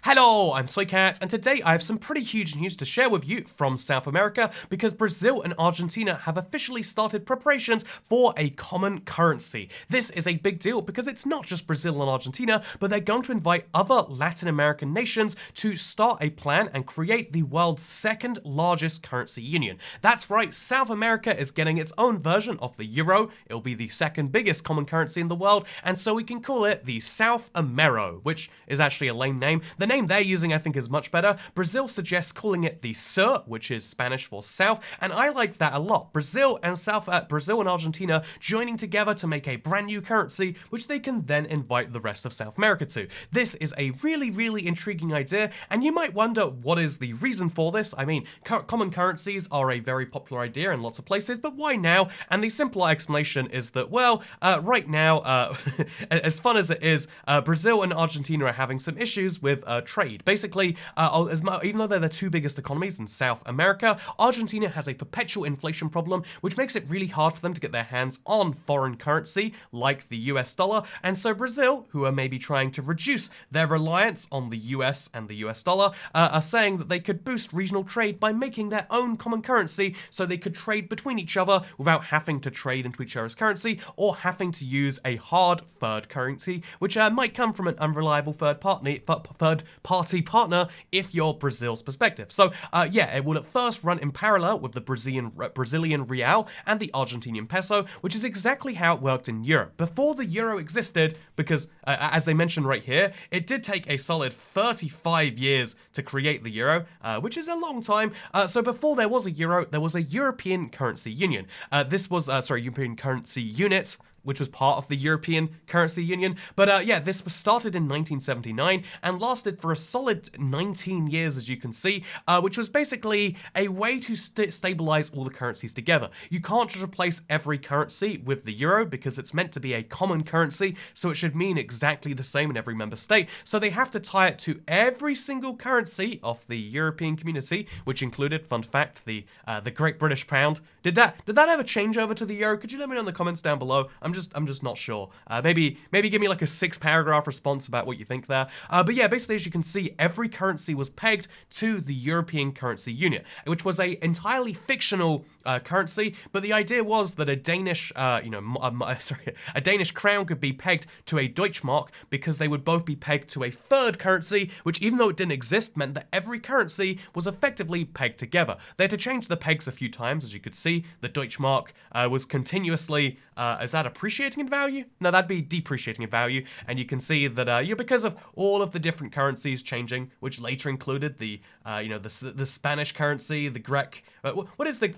Hello, I'm Soycat, and today I have some pretty huge news to share with you from South America because Brazil and Argentina have officially started preparations for a common currency. This is a big deal because it's not just Brazil and Argentina, but they're going to invite other Latin American nations to start a plan and create the world's second largest currency union. That's right, South America is getting its own version of the euro. It'll be the second biggest common currency in the world, and so we can call it the South Amero, which is actually a lame name. The name they're using, I think, is much better. Brazil suggests calling it the Sur, which is Spanish for South, and I like that a lot. Brazil and Argentina joining together to make a brand new currency, which they can then invite the rest of South America to. This is a really, really intriguing idea, and you might wonder what is the reason for this. I mean, common currencies are a very popular idea in lots of places, but why now? And the simple explanation is that, well, right now, as fun as it is, Brazil and Argentina are having some issues with trade. Basically, even though they're the two biggest economies in South America, Argentina has a perpetual inflation problem, which makes it really hard for them to get their hands on foreign currency like the US dollar. And so Brazil, who are maybe trying to reduce their reliance on the US and the US dollar, are saying that they could boost regional trade by making their own common currency so they could trade between each other without having to trade into each other's currency or having to use a hard third currency, which might come from an unreliable third party partner if you're Brazil's perspective. So yeah, it will at first run in parallel with the Brazilian real and the Argentinian peso, which is exactly how it worked in Europe. Before the euro existed, because as they mentioned right here, it did take a solid 35 years to create the euro, which is a long time. So before there was a euro, there was a European currency union. European currency unit, which was part of the European Currency Union. But yeah, this was started in 1979 and lasted for a solid 19 years, as you can see, which was basically a way to stabilize all the currencies together. You can't just replace every currency with the euro because it's meant to be a common currency, so it should mean exactly the same in every member state. So they have to tie it to every single currency of the European community, which included, fun fact, the Great British Pound. Did that ever change over to the euro? Could you let me know in the comments down below? I'm just not sure. Maybe give me like a 6-paragraph response about what you think there. But yeah, basically, as you can see, every currency was pegged to the European Currency Union, which was a entirely fictional currency. But the idea was that a Danish, a Danish crown could be pegged to a Deutschmark because they would both be pegged to a third currency, which even though it didn't exist, meant that every currency was effectively pegged together. They had to change the pegs a few times, as you could see. The Deutschmark was continuously, is that appreciating in value? No, that'd be depreciating in value. And you can see that because of all of the different currencies changing, which later included the Spanish currency, the Greek, what is the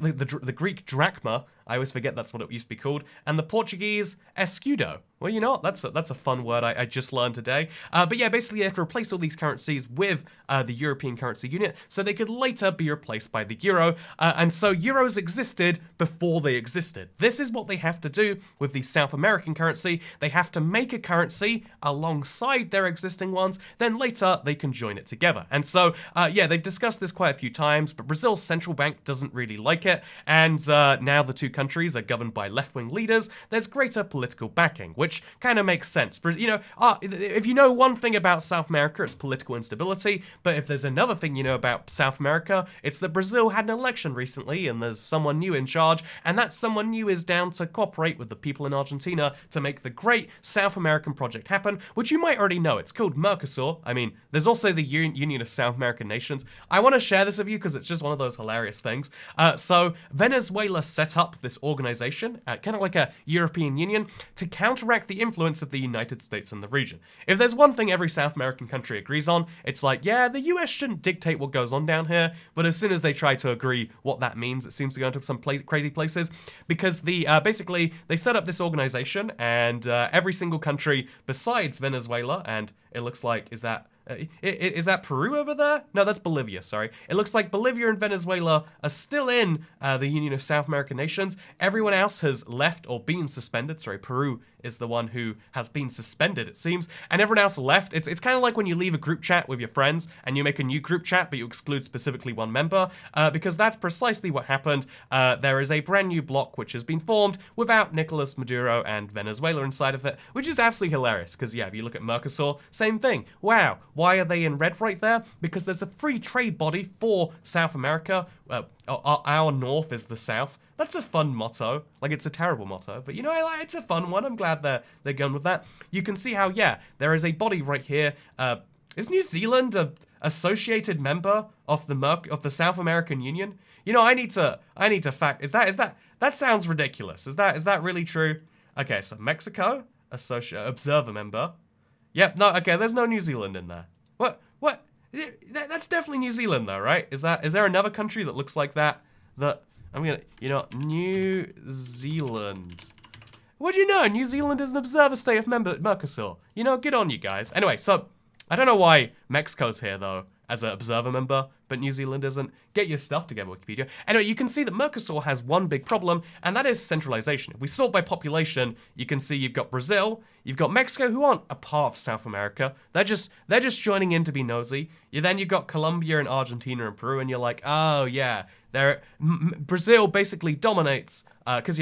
Greek drachma? I always forget that's what it used to be called, and the Portuguese escudo. Well, you know what? That's a fun word I just learned today. But yeah, basically they have to replace all these currencies with the European currency unit, so they could later be replaced by the euro. And so euros existed before they existed. This is what they have to do with the South American currency. They have to make a currency alongside their existing ones, then later they can join it together. And so, yeah, they've discussed this quite a few times, but Brazil's central bank doesn't really like it, and now the two countries are governed by left-wing leaders. There's greater political backing, which kind of makes sense. You know, if you know one thing about South America, it's political instability. But if there's another thing you know about South America, it's that Brazil had an election recently and there's someone new in charge, and that someone new is down to cooperate with the people in Argentina to make the great South American project happen, which you might already know. It's called Mercosur. I mean, there's also the Union of South American Nations. I want to share this with you because it's just one of those hilarious things. So Venezuela set up this organization, kind of like a European Union, to counteract the influence of the United States in the region. If there's one thing every South American country agrees on, it's like, yeah, the US shouldn't dictate what goes on down here, but as soon as they try to agree what that means, it seems to go into some crazy places, because basically, they set up this organization, and every single country besides Venezuela, and it looks like, is that Peru over there? No, that's Bolivia, sorry. It looks like Bolivia and Venezuela are still in the Union of South American Nations. Everyone else has left or been suspended. Sorry, Peru is the one who has been suspended, it seems, and everyone else left. It's kind of like when you leave a group chat with your friends and you make a new group chat, but you exclude specifically one member, because that's precisely what happened. There is a brand new bloc which has been formed without Nicolas Maduro and Venezuela inside of it, which is absolutely hilarious, because yeah, if you look at Mercosur, same thing. Wow, why are they in red right there? Because there's a free trade body for South America. Our north is the south. That's a fun motto. Like, it's a terrible motto, but you know, it's a fun one. I'm glad they're going with that. You can see how, yeah, there is a body right here. Is New Zealand a associated member of the South American Union? You know, I need to fact. That sounds ridiculous. Is that really true? Okay, so Mexico, observer member. Yep. No. Okay. There's no New Zealand in there. What? That's definitely New Zealand, though, right? Is there another country that looks like that? I'm gonna, New Zealand. What do you know? New Zealand is an observer state of Mercosur. Good on you guys. Anyway, so I don't know why Mexico's here though as an observer member, but New Zealand isn't. Get your stuff together, Wikipedia. Anyway, you can see that Mercosur has one big problem, and that is centralization. If we sort by population, you can see you've got Brazil, you've got Mexico, who aren't a part of South America. They're just joining in to be nosy. You've got Colombia and Argentina and Peru, and you're like, oh yeah, Brazil basically dominates, because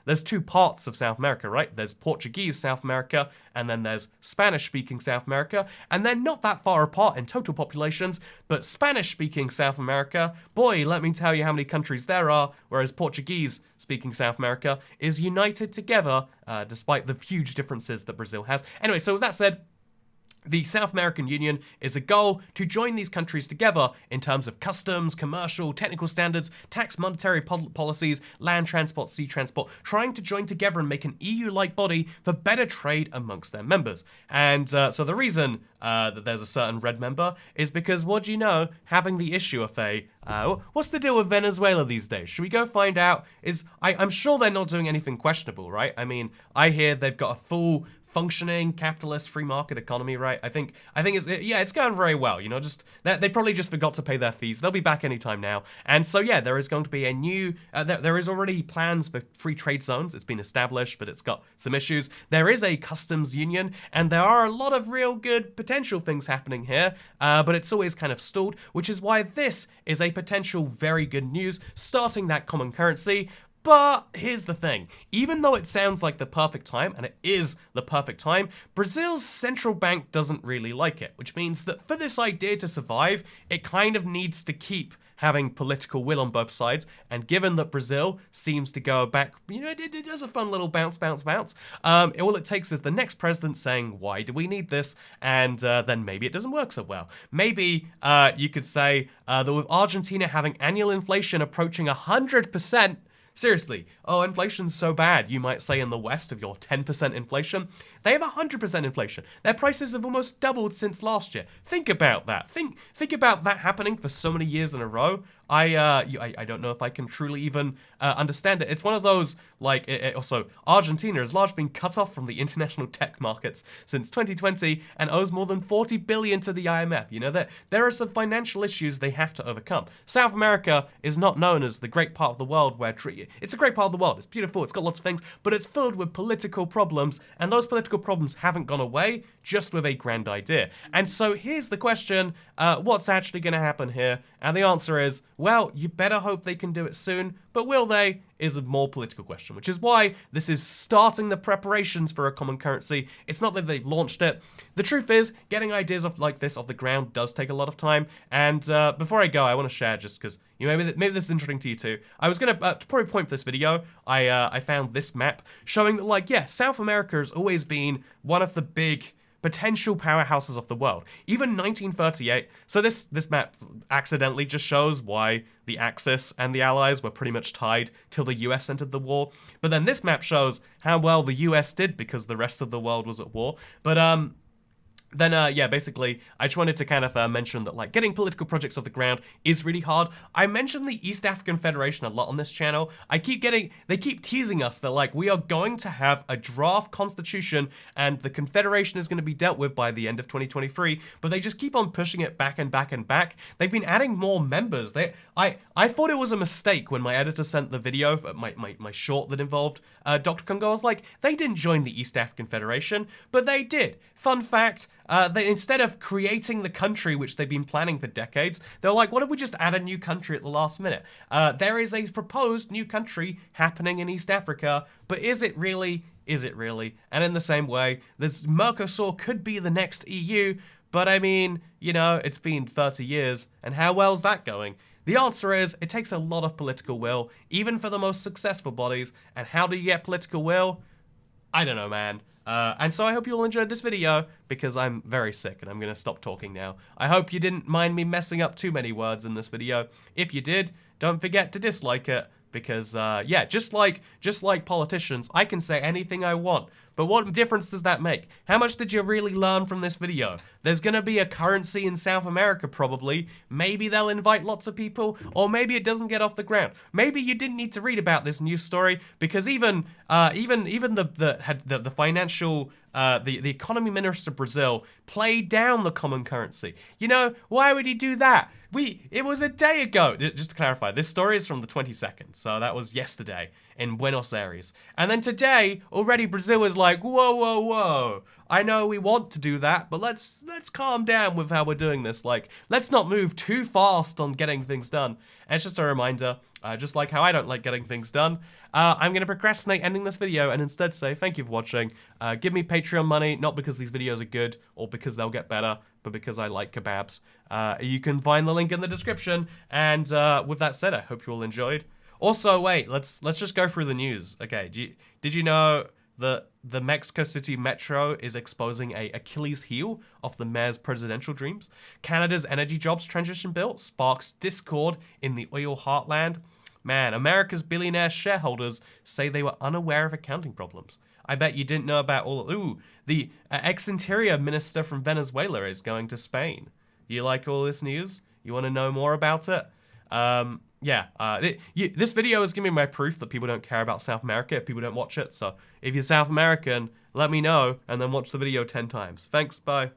there's two parts of South America, right? There's Portuguese South America, and then there's Spanish-speaking South America, and they're not that far apart in total populations, but Spanish-speaking South America, boy, let me tell you how many countries there are, whereas Portuguese-speaking South America is united together, despite the huge differences that Brazil has. Anyway, so with that said, the South American Union is a goal to join these countries together in terms of customs, commercial, technical standards, tax, monetary policies, land transport, sea transport, trying to join together and make an EU-like body for better trade amongst their members. And so the reason that there's a certain red member is because, what do you know, having the issue of what's the deal with Venezuela these days? Should we go find out? I'm sure they're not doing anything questionable, right? I mean, I hear they've got a full functioning capitalist free market economy, right? I think it's going very well. They probably just forgot to pay their fees. They'll be back anytime now. And so yeah, there is going to be a new there is already plans for free trade zones. It's been established, but it's got some issues. There is a customs union, and there are a lot of real good potential things happening here, but it's always kind of stalled, which is why this is a potential very good news, starting that common currency. But here's the thing, even though it sounds like the perfect time, and it is the perfect time, Brazil's central bank doesn't really like it, which means that for this idea to survive, it kind of needs to keep having political will on both sides, and given that Brazil seems to go back, it does a fun little bounce. All it takes is the next president saying, why do we need this? And then maybe it doesn't work so well. Maybe you could say that with Argentina having annual inflation approaching 100%, seriously, inflation's so bad, you might say in the West of your 10% inflation. They have 100% inflation. Their prices have almost doubled since last year. Think about that. Think about that happening for so many years in a row. I don't know if I can truly even understand it. It's one of those, also, Argentina has largely been cut off from the international tech markets since 2020 and owes more than $40 billion to the IMF. There are some financial issues they have to overcome. South America is not known as the great part of the world where it's a great part of the world. It's beautiful, it's got lots of things, but it's filled with political problems, and those political problems haven't gone away just with a grand idea. And so here's the question, what's actually going to happen here? And the answer is, well, you better hope they can do it soon, but will they is a more political question, which is why this is starting the preparations for a common currency. It's not that they've launched it. The truth is, getting ideas like this off the ground does take a lot of time, and before I go, I want to share, just because maybe this is interesting to you too. I was going to probably point for this video, I found this map showing that, South America has always been one of the big potential powerhouses of the world. Even 1938, so this map accidentally just shows why the Axis and the Allies were pretty much tied till the US entered the war. But then this map shows how well the US did because the rest of the world was at war. But then yeah, basically I just wanted to kind of mention that like getting political projects off the ground is really hard. I mentioned the East African Federation a lot on this channel. They keep teasing us that like we are going to have a draft constitution and the confederation is going to be dealt with by the end of 2023, but they just keep on pushing it back and back and back. They've been adding more members. I thought it was a mistake when my editor sent the video, my short that involved Dr. Congo. I was like, they didn't join the East African Federation, but they did. Fun fact, they, instead of creating the country which they've been planning for decades, they're like, what if we just add a new country at the last minute? There is a proposed new country happening in East Africa, but is it really? Is it really? And in the same way, this Mercosur could be the next EU, but I mean, you know, it's been 30 years, and how well's that going? The answer is, it takes a lot of political will, even for the most successful bodies, and how do you get political will? I don't know, man. And so I hope you all enjoyed this video, because I'm very sick and I'm going to stop talking now. I hope you didn't mind me messing up too many words in this video. If you did, don't forget to dislike it, because, yeah, just like politicians, I can say anything I want. But what difference does that make? How much did you really learn from this video? There's gonna be a currency in South America, probably. Maybe they'll invite lots of people, or maybe it doesn't get off the ground. Maybe you didn't need to read about this news story, because even the financial, the economy minister of Brazil played down the common currency. You know, why would he do that? It was a day ago. Just to clarify, this story is from the 22nd, so that was yesterday in Buenos Aires. And then today, already Brazil is like, whoa, whoa, whoa. I know we want to do that, but let's calm down with how we're doing this. Like, let's not move too fast on getting things done. And it's just a reminder, just like how I don't like getting things done, I'm going to procrastinate ending this video and instead say thank you for watching. Give me Patreon money, not because these videos are good or because they'll get better, but because I like kebabs. You can find the link in the description. And with that said, I hope you all enjoyed. Also, wait, let's just go through the news. Okay, did you know that the Mexico City Metro is exposing a Achilles heel of the mayor's presidential dreams? Canada's energy jobs transition bill sparks discord in the oil heartland. Man, America's billionaire shareholders say they were unaware of accounting problems. I bet you didn't know about all. Ooh, the ex-interior minister from Venezuela is going to Spain. You like all this news? You want to know more about it? Yeah, this video is giving me my proof that people don't care about South America if people don't watch it. So if you're South American, let me know and then watch the video 10 times. Thanks, bye.